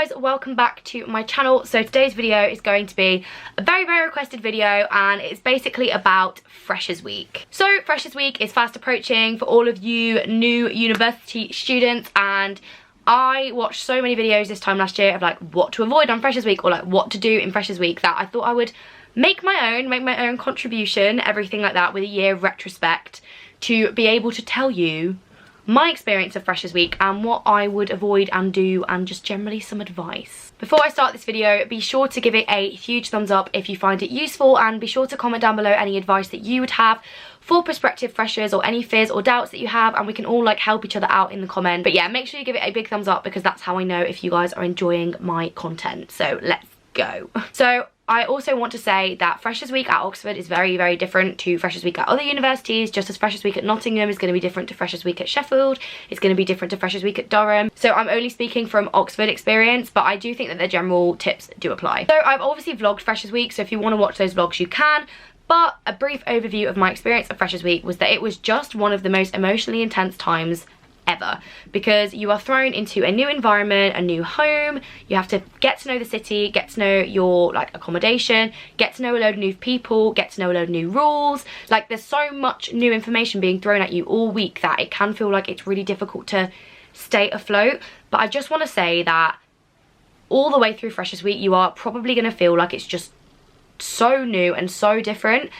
guys, welcome back to my channel. So today's video is going to be a very requested video, and it's basically about Freshers Week. So Freshers Week is fast approaching for all of you new university students, and I watched so many videos this time last year of like what to avoid on Freshers Week, or like what to do in Freshers Week, that I thought I would make my own contribution, everything like that, with a year of retrospect to be able to tell you my experience of Freshers Week and what I would avoid and do, and just generally some advice. Before I start this video, be sure to give it a huge thumbs up if you find it useful, and be sure to comment down below any advice that you would have for prospective freshers, or any fears or doubts that you have, and we can all like help each other out in the comment. But yeah, make sure you give it a big thumbs up, because that's how I know if you guys are enjoying my content. So let's go. So I also want to say that Freshers Week at Oxford is very different to Freshers Week at other universities, just as Freshers Week at Nottingham is going to be different to Freshers Week at Sheffield. It's going to be different to Freshers Week at Durham. So I'm only speaking from Oxford experience, but I do think that the general tips do apply. So I've obviously vlogged Freshers Week, so if you want to watch those vlogs you can. But a brief overview of my experience at Freshers Week was that it was just one of the most emotionally intense times ever, because you are thrown into a new environment, a new home. You have to get to know the city, get to know your like accommodation, get to know a load of new people, get to know a load of new rules. Like there's so much new information being thrown at you all week that it can feel like it's really difficult to stay afloat. But I just want to say that all the way through Freshers Week you are probably going to feel like it's just so new and so different,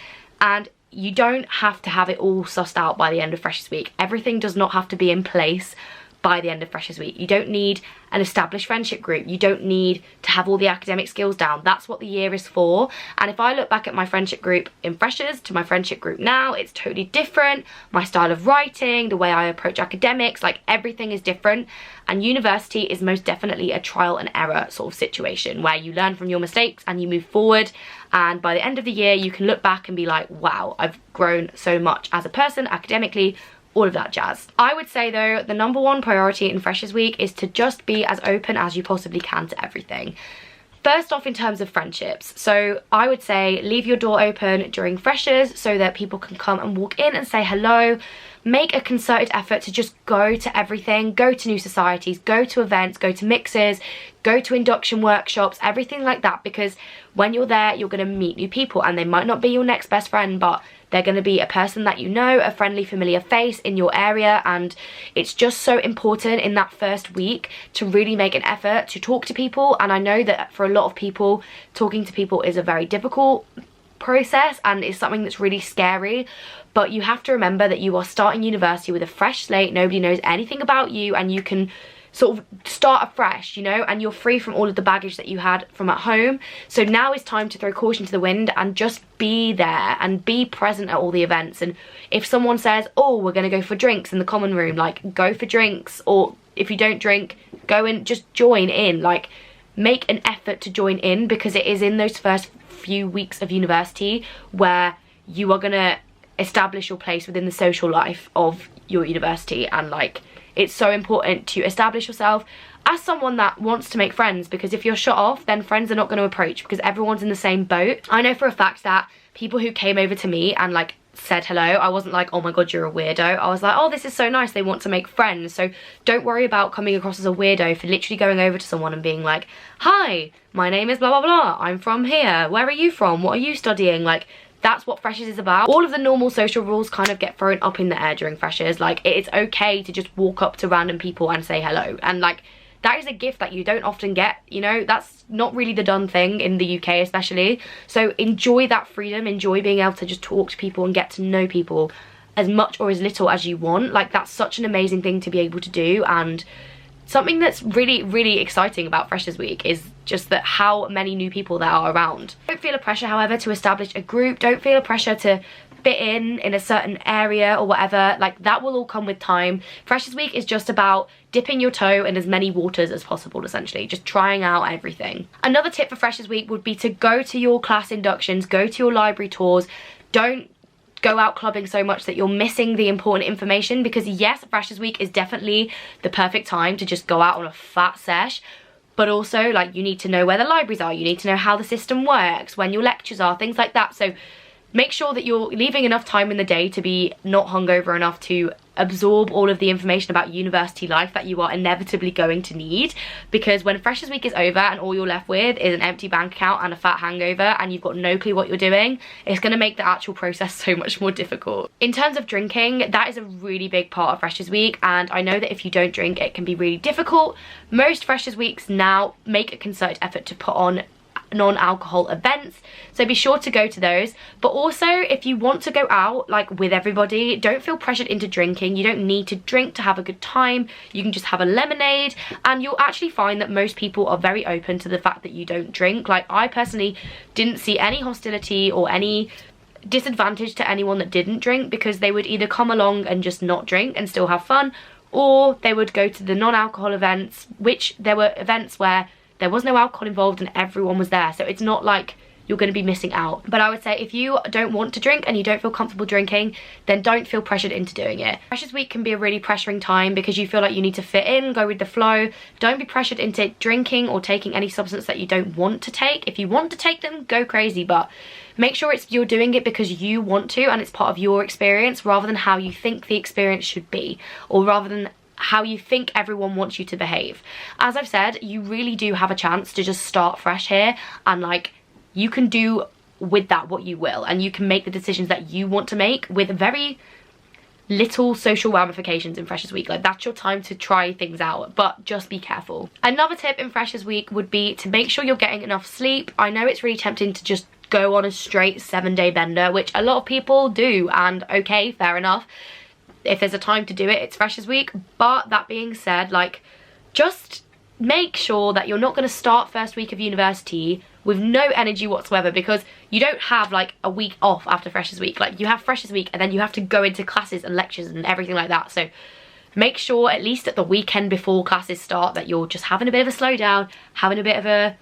and you don't have to have it all sussed out by the end of Freshers Week. Everything does not have to be in place by the end of Freshers Week. You don't need an established friendship group. You don't need to have all the academic skills down. That's what the year is for. And if I look back at my friendship group in Freshers to my friendship group now, it's totally different. My style of writing, the way I approach academics, like everything is different. And university is most definitely a trial and error sort of situation where you learn from your mistakes and you move forward. And by the end of the year, you can look back and be like, wow, I've grown so much as a person, academically, all of that jazz. I would say though, the #1 priority in Freshers Week is to just be as open as you possibly can to everything. First off, in terms of friendships, so I would say leave your door open during Freshers so that people can come and walk in and say hello. Make a concerted effort to just go to everything, go to new societies, go to events, go to mixes, go to induction workshops, everything like that, because when you're there, you're going to meet new people, and they might not be your next best friend, but they're going to be a person that you know, a friendly, familiar face in your area. And it's just so important in that first week to really make an effort to talk to people. And I know that for a lot of people, talking to people is a very difficult process and it's something that's really scary. But you have to remember that you are starting university with a fresh slate. Nobody knows anything about you, and you can sort of start afresh, you know, and you're free from all of the baggage that you had from at home. So now is time to throw caution to the wind and just be there and be present at all the events. And if someone says, oh, we're going to go for drinks in the common room, like go for drinks. Or if you don't drink, go and just join in. Like make an effort to join in, because it is in those first few weeks of university where you are going to establish your place within the social life of your university. And like it's so important to establish yourself as someone that wants to make friends, because if you're shut off, then friends are not going to approach, because everyone's in the same boat. I know for a fact that people who came over to me and like said hello, I wasn't like, oh my god, you're a weirdo. I was like, oh, this is so nice, they want to make friends. So don't worry about coming across as a weirdo for literally going over to someone and being like, hi, my name is blah blah blah, I'm from here, where are you from, what are you studying? Like that's what Freshers is about. All of the normal social rules kind of get thrown up in the air during Freshers. Like it's okay to just walk up to random people and say hello, and like that is a gift that you don't often get, you know. That's not really the done thing in the UK especially. So enjoy that freedom, enjoy being able to just talk to people and get to know people as much or as little as you want. Like that's such an amazing thing to be able to do. And something that's really exciting about Freshers Week is just that how many new people there are around. Don't feel a pressure, however, to establish a group. Don't feel a pressure to fit in a certain area or whatever. Like that will all come with time. Freshers Week is just about dipping your toe in as many waters as possible, essentially just trying out everything. Another tip for Freshers Week would be to go to your class inductions, go to your library tours. Don't go out clubbing so much that you're missing the important information, because yes, Freshers Week is definitely the perfect time to just go out on a fat sesh, but also like you need to know where the libraries are, you need to know how the system works, when your lectures are, things like that. So make sure that you're leaving enough time in the day to be not hungover enough to absorb all of the information about university life that you are inevitably going to need, because when Freshers Week is over and all you're left with is an empty bank account and a fat hangover and you've got no clue what you're doing, it's going to make the actual process so much more difficult. In terms of drinking, that is a really big part of Freshers Week, and I know that if you don't drink it can be really difficult. Most Freshers Weeks now make a concerted effort to put on non-alcohol events, so be sure to go to those. But also, if you want to go out like with everybody, don't feel pressured into drinking. You don't need to drink to have a good time. You can just have a lemonade, and you'll actually find that most people are very open to the fact that you don't drink. Like, I personally didn't see any hostility or any disadvantage to anyone that didn't drink, because they would either come along and just not drink and still have fun, or they would go to the non-alcohol events, which there were events where there was no alcohol involved and everyone was there, so it's not like you're going to be missing out. But I would say if you don't want to drink and you don't feel comfortable drinking, then don't feel pressured into doing it. Freshers Week can be a really pressuring time because you feel like you need to fit in, go with the flow. Don't be pressured into drinking or taking any substance that you don't want to take. If you want to take them, go crazy, but make sure you're doing it because you want to and it's part of your experience, rather than how you think the experience should be, or rather than how you think everyone wants you to behave. As I've said, you really do have a chance to just start fresh here, and like, you can do with that what you will, and you can make the decisions that you want to make with very little social ramifications in Freshers Week. Like, that's your time to try things out, but just be careful. Another tip in Freshers Week would be to make sure you're getting enough sleep. I know it's really tempting to just go on a straight 7-day bender, which a lot of people do, and okay, fair enough. If there's a time to do it, it's Freshers Week. But that being said, like, just make sure that you're not going to start first week of university with no energy whatsoever, because you don't have like a week off after Freshers Week. Like, you have Freshers Week and then you have to go into classes and lectures and everything like that. So make sure at least at the weekend before classes start that you're just having a bit of a slow down, having a bit of a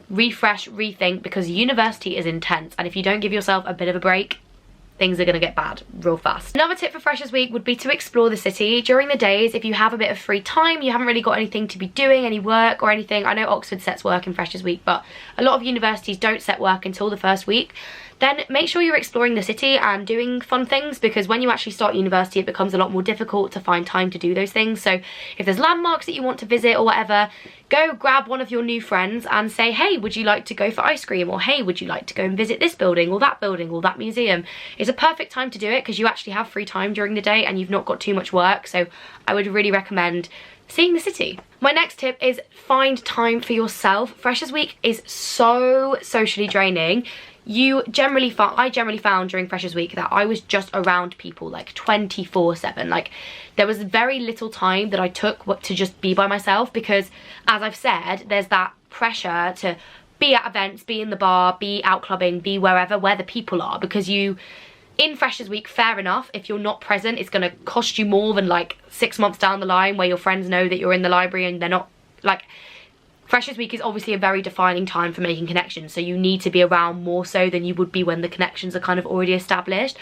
refresh, rethink, because university is intense, and if you don't give yourself a bit of a break, things are going to get bad real fast. Another tip for Freshers Week would be to explore the city. During the days, if you have a bit of free time, you haven't really got anything to be doing, any work or anything. I know Oxford sets work in Freshers Week, but a lot of universities don't set work until the first week. Then make sure you're exploring the city and doing fun things, because when you actually start university, it becomes a lot more difficult to find time to do those things. So if there's landmarks that you want to visit or whatever, go grab one of your new friends and say, hey, would you like to go for ice cream? Or hey, would you like to go and visit this building or that museum? It's a perfect time to do it because you actually have free time during the day and you've not got too much work. So I would really recommend seeing the city. My next tip is find time for yourself. Freshers Week is so socially draining. I generally found during Freshers Week that I was just around people like 24/7. Like, there was very little time that I took to just be by myself, because as I've said, there's that pressure to be at events, be in the bar, be out clubbing, be wherever where the people are, because in Freshers Week, fair enough, if you're not present, it's going to cost you more than like 6 months down the line where your friends know that you're in the library and they're not. Like, Freshers Week is obviously a very defining time for making connections, so you need to be around more so than you would be when the connections are kind of already established.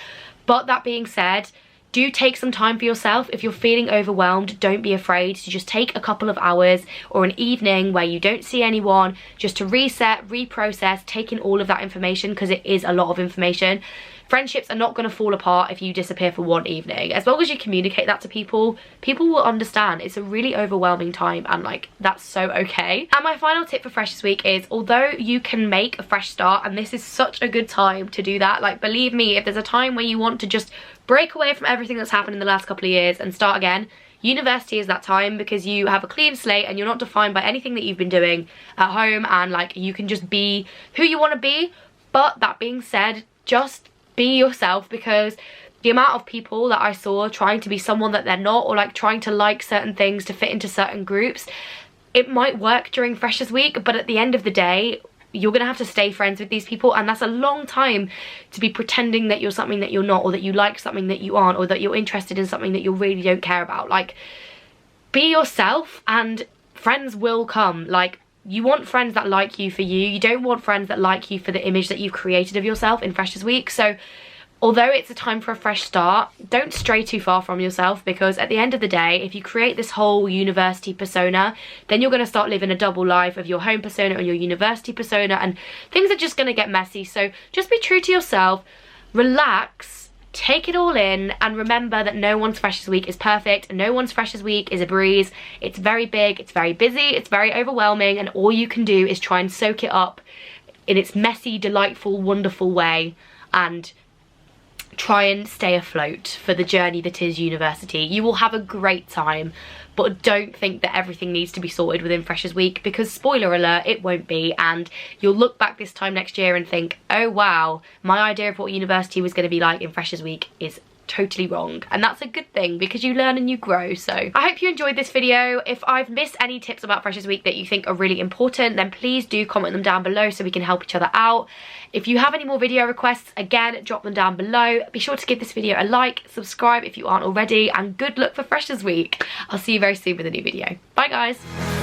But that being said, do take some time for yourself. If you're feeling overwhelmed, don't be afraid to just take a couple of hours or an evening where you don't see anyone, just to reset, reprocess, take in all of that information, because it is a lot of information. Friendships are not going to fall apart if you disappear for one evening. As long as you communicate that to people, people will understand. It's a really overwhelming time, and like, that's so okay. And my final tip for Freshers Week is, although you can make a fresh start, and this is such a good time to do that, like, believe me, if there's a time where you want to just break away from everything that's happened in the last couple of years and start again, university is that time, because you have a clean slate and you're not defined by anything that you've been doing at home, and like, you can just be who you want to be. But that being said, just be yourself, because the amount of people that I saw trying to be someone that they're not, or like trying to like certain things to fit into certain groups, it might work during Freshers Week, but at the end of the day, you're gonna have to stay friends with these people, and that's a long time to be pretending that you're something that you're not, or that you like something that you aren't, or that you're interested in something that you really don't care about. Like, be yourself and friends will come. Like, you want friends that like you for you. You don't want friends that like you for the image that you've created of yourself in Freshers Week. So although it's a time for a fresh start, don't stray too far from yourself, because at the end of the day, if you create this whole university persona, then you're going to start living a double life of your home persona and your university persona, and things are just going to get messy. So just be true to yourself, relax, take it all in, and remember that no one's Freshers Week is perfect. No one's Freshers Week is a breeze. It's very big, it's very busy, it's very overwhelming, and all you can do is try and soak it up in its messy, delightful, wonderful way, and try and stay afloat for the journey that is university. You will have a great time, but don't think that everything needs to be sorted within Freshers Week, because spoiler alert, it won't be, and you'll look back this time next year and think, oh wow, my idea of what university was going to be like in Freshers Week is totally wrong. And that's a good thing, because you learn and you grow. So I hope you enjoyed this video. If I've missed any tips about Freshers Week that you think are really important, then please do comment them down below so we can help each other out. If you have any more video requests, again, drop them down below. Be sure to give this video a like, subscribe if you aren't already, and good luck for Freshers Week. I'll see you very soon with a new video. Bye guys.